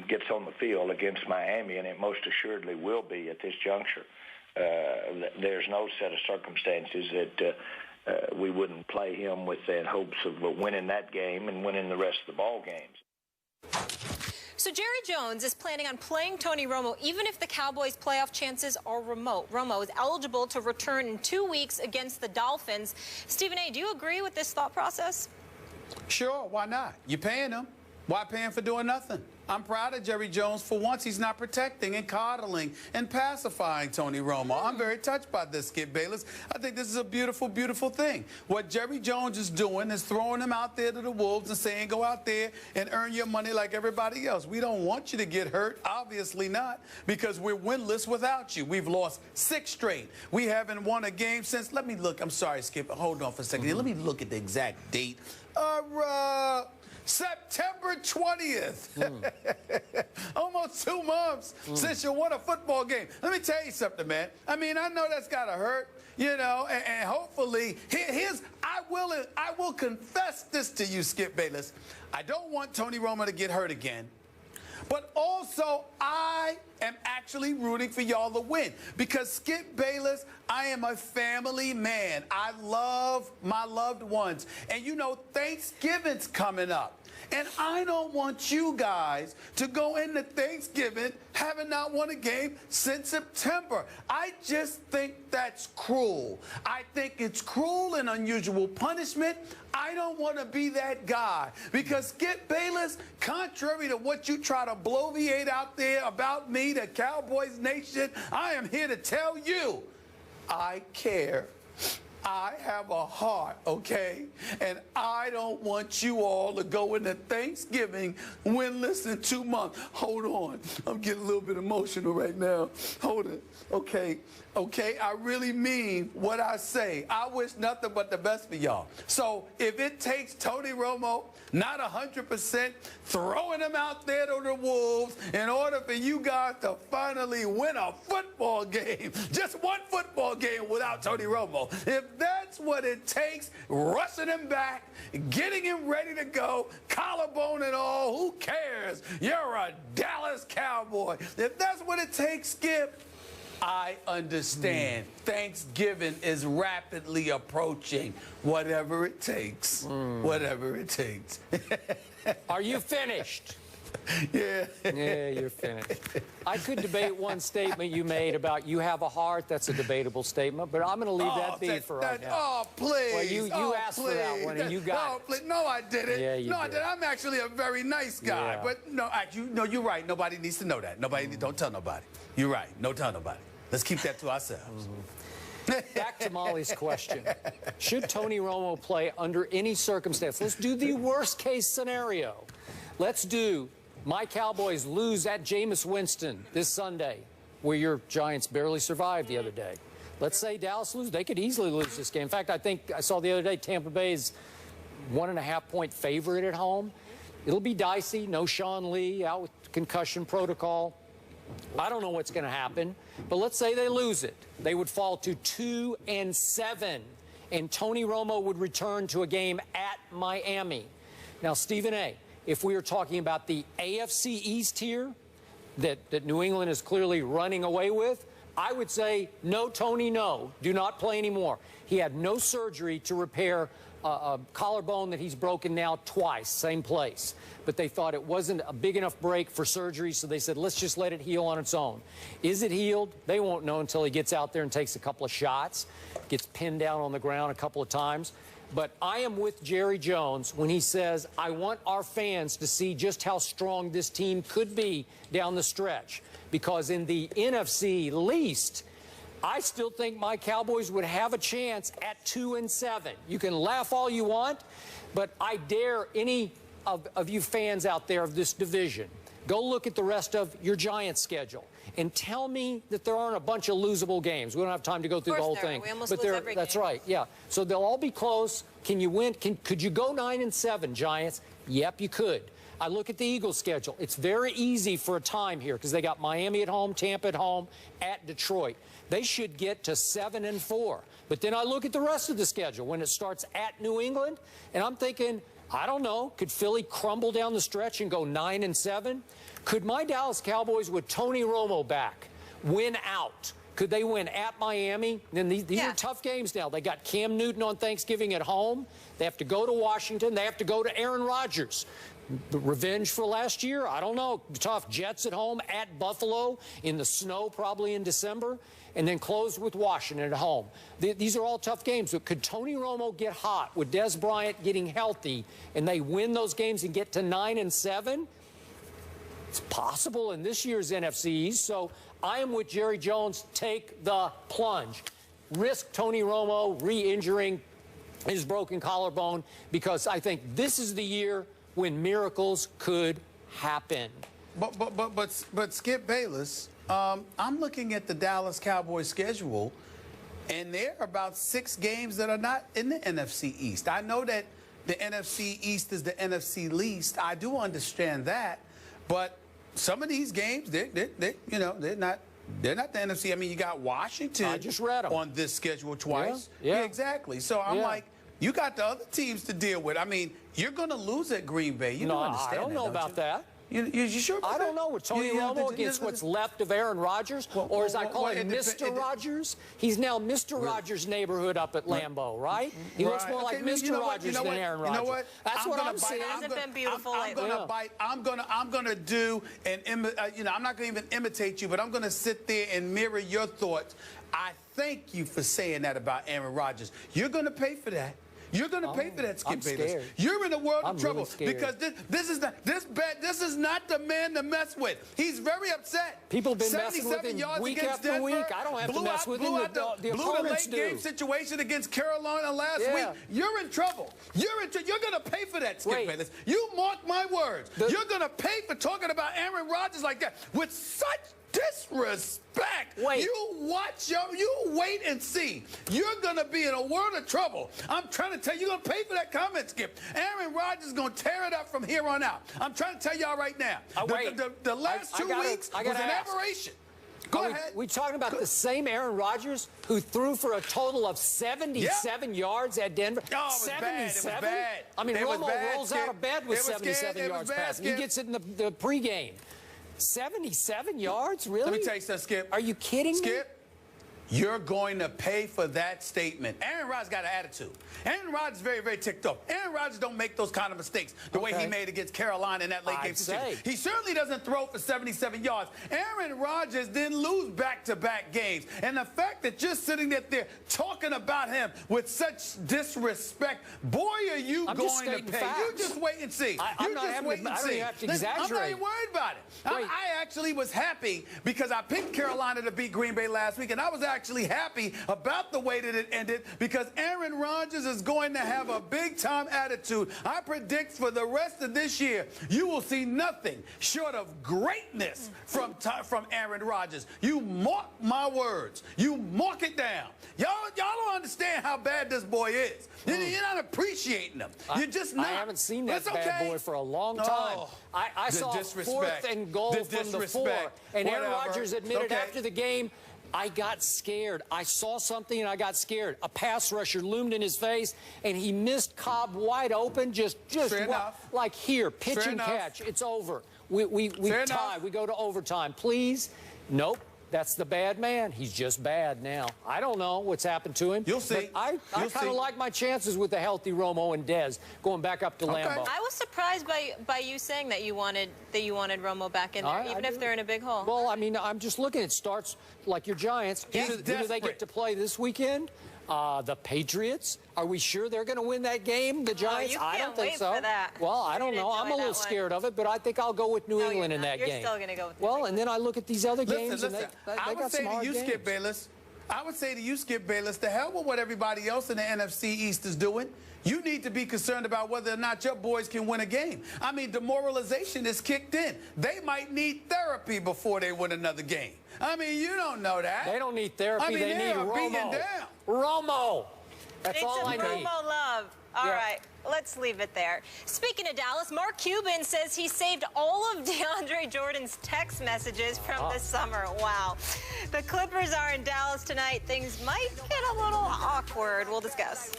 gets on the field against Miami, and it most assuredly will be at this juncture, there's no set of circumstances that we wouldn't play him with the hopes of winning that game and winning the rest of the ball games. So Jerry Jones is planning on playing Tony Romo even if the Cowboys' playoff chances are remote. Romo is eligible to return in 2 weeks against the Dolphins. Stephen A., do you agree with this thought process? Sure, why not? You're paying him. Why pay him for doing nothing? I'm proud of Jerry Jones. For once, he's not protecting and coddling and pacifying Tony Romo. I'm very touched by this, Skip Bayless. I think this is a beautiful, beautiful thing. What Jerry Jones is doing is throwing him out there to the wolves and saying, go out there and earn your money like everybody else. We don't want you to get hurt. Obviously not, because we're winless without you. We've lost 6 straight. We haven't won a game since, let me look. I'm sorry, Skip. Hold on for a second. Let me look at the exact date. September 20th. Almost 2 months since you won a football game. Let me tell you something, man. I mean, I know that's got to hurt, you know, and hopefully, I will confess this to you, Skip Bayless. I don't want Tony Romo to get hurt again. But also, I am actually rooting for y'all to win. Because, Skip Bayless, I am a family man. I love my loved ones. And, you know, Thanksgiving's coming up. And I don't want you guys to go into Thanksgiving having not won a game since September. I just think that's cruel. I think it's cruel and unusual punishment. I don't want to be that guy. Because, Skip Bayless, contrary to what you try to bloviate out there about me, the Cowboys Nation, I am here to tell you, I care. I have a heart, okay? And I don't want you all to go into Thanksgiving winless in 2 months. Hold on. I'm getting a little bit emotional right now. Hold it. Okay. Okay, I really mean what I say. I wish nothing but the best for y'all. So if it takes Tony Romo not 100% throwing him out there to the wolves in order for you guys to finally win a football game, just one football game without Tony Romo, if that's what it takes, rushing him back, getting him ready to go, collarbone and all, who cares? You're a Dallas Cowboy. If that's what it takes, Skip, I understand. Thanksgiving is rapidly approaching. Whatever it takes. Whatever it takes. Are you finished? Yeah. Yeah, you're finished. I could debate one statement you made about you have a heart. That's a debatable statement, but I'm going to leave that be for right now. Oh, please. Well, you asked for that one, and you got it. Please. No, I didn't. Yeah, you did. I didn't. I'm actually a very nice guy. Yeah. But, no, you're right. Nobody needs to know that. Don't tell nobody. You're right. Don't tell nobody. Let's keep that to ourselves. Back to Molly's question. Should Tony Romo play under any circumstance? Let's do the worst-case scenario. Let's do my Cowboys lose at Jameis Winston this Sunday, where your Giants barely survived the other day. Let's say Dallas loses. They could easily lose this game. In fact, I think I saw the other day Tampa Bay's 1.5-point favorite at home. It'll be dicey. No Sean Lee, out with concussion protocol. I don't know what's going to happen, but let's say they lose it. They would fall to 2-7, and Tony Romo would return to a game at Miami. Now, Stephen A., if we are talking about the AFC East here that New England is clearly running away with, I would say, no, Tony, no. Do not play anymore. He had no surgery to repair a collarbone that he's broken now twice, same place. But they thought it wasn't a big enough break for surgery, so they said, let's just let it heal on its own. Is it healed? They won't know until he gets out there and takes a couple of shots, gets pinned down on the ground a couple of times. But I am with Jerry Jones when he says, I want our fans to see just how strong this team could be down the stretch. Because in the NFC least, I still think my Cowboys would have a chance at 2-7. You can laugh all you want, but I dare any of you fans out there of this division, go look at the rest of your Giants schedule and tell me that there aren't a bunch of losable games. We don't have time to go through the whole thing. We almost lose every That's game. right, yeah. So they'll all be close. Can you win? Could you go 9-7, Giants? Yep, you could. I look at the Eagles' schedule. It's very easy for a time here because they got Miami at home, Tampa at home, at Detroit. They should get to 7-4. But then I look at the rest of the schedule when it starts at New England, and I'm thinking, I don't know. Could Philly crumble down the stretch and go 9-7? Could my Dallas Cowboys, with Tony Romo back, win out? Could they win at Miami? Then these are tough games now. They got Cam Newton on Thanksgiving at home. They have to go to Washington. They have to go to Aaron Rodgers. The revenge for last year? I don't know. Tough. Jets at home, at Buffalo, in the snow probably in December, and then close with Washington at home. These are all tough games. But could Tony Romo get hot with Des Bryant getting healthy and they win those games and get to 9-7? It's possible in this year's NFC East. So I am with Jerry Jones. Take the plunge. Risk Tony Romo re-injuring his broken collarbone, because I think this is the year when miracles could happen. But Skip Bayless, I'm looking at the Dallas Cowboys schedule, and there are about 6 games that are not in the NFC East. I know that the NFC East is the NFC least. I do understand that, but some of these games, they're not the NFC. I mean, you got Washington. I just read them on this schedule twice. Yeah. Exactly. So I'm like, you got the other teams to deal with. I mean, you're going to lose at Green Bay. You don't understand I don't know about that. You sure about I don't know. With Tony Romo against what's left of Aaron Rodgers, or as I call him, Mr. Rogers. He's now Mr. Rogers' neighborhood up at Lambeau, right? He looks more like Mr. Rogers than Aaron Rodgers. You know what? That's what I'm saying. It hasn't been beautiful I'm gonna bite. I'm gonna do and I'm not gonna even imitate you, but I'm gonna sit there and mirror your thoughts. I thank you for saying that about Aaron Rodgers. You're gonna pay for that. You're going to pay for that, Skip Bayless. You're in a world of trouble because this is not the man to mess with. He's very upset. People have been messing with him week after week. I don't have to mess with him. The opponents do. Late game situation against Carolina last week. You're in trouble. You're going to pay for that, Skip Bayless. You mark my words. You're going to pay for talking about Aaron Rodgers like that with such disrespect. You wait and see. You're going to be in a world of trouble. I'm trying to tell you, you're going to pay for that comment, Skip. Aaron Rodgers is going to tear it up from here on out. I'm trying to tell y'all right now. The last 2 weeks was an aberration. Go ahead. We talking about the same Aaron Rodgers who threw for a total of 77 yards at Denver? Oh, it was 77? Bad. It was bad. I mean, Romo rolls out of bed with 77 yards passing. He gets it in the pregame. 77 yards? Really? Let me tell you something, Skip. Are you kidding me? Skip, you're going to pay for that statement. Aaron Rodgers got an attitude. Aaron Rodgers is very, very ticked off. Aaron Rodgers don't make those kind of mistakes the way he made against Carolina in that late game situation. He certainly doesn't throw for 77 yards. Aaron Rodgers didn't lose back-to-back games. And the fact that you're sitting there talking about him with such disrespect, boy, are you going to pay. You just wait and see. I'm not even have to exaggerate. I'm not even worried about it. I actually was happy because I picked Carolina to beat Green Bay last week, and I was actually happy about the way that it ended because Aaron Rodgers is going to have a big-time attitude. I predict for the rest of this year, you will see nothing short of greatness from Aaron Rodgers. You mark my words. You mark it down. Y'all don't understand how bad this boy is. You're not appreciating him. You're just not. I haven't seen that bad boy for a long time. I saw 4th and goal from the 4, and Aaron Rodgers admitted after the game, I got scared. I saw something and I got scared. A pass rusher loomed in his face and he missed Cobb wide open. Just like here, pitch and catch. It's over. We tie. We go to overtime. Please. Nope. That's the bad man. He's just bad now. I don't know what's happened to him. You'll see. I kind of like my chances with the healthy Romo and Dez going back up to Lambeau. I was surprised by you saying that you wanted Romo back in there, even if they're in a big hole. Well, I mean, I'm just looking. It starts like your Giants. Who do they get to play this weekend? The Patriots. Are we sure they're going to win that game? The Giants? I don't think so. For that. Well, I don't know. I'm a little scared of it, but I think I'll go with New England in that game. You're still going to go with New England. And then I look at these other games. Listen, I would say to you, Skip Bayless, the hell with what everybody else in the NFC East is doing. You need to be concerned about whether or not your boys can win a game. I mean, demoralization is kicked in. They might need therapy before they win another game. I mean, you don't know that. They don't need therapy. They need Romo. Romo. That's all I need. Romo love. All right, let's leave it there. Speaking of Dallas, Mark Cuban says he saved all of DeAndre Jordan's text messages from the summer. Wow. The Clippers are in Dallas tonight. Things might get a little awkward. We'll discuss.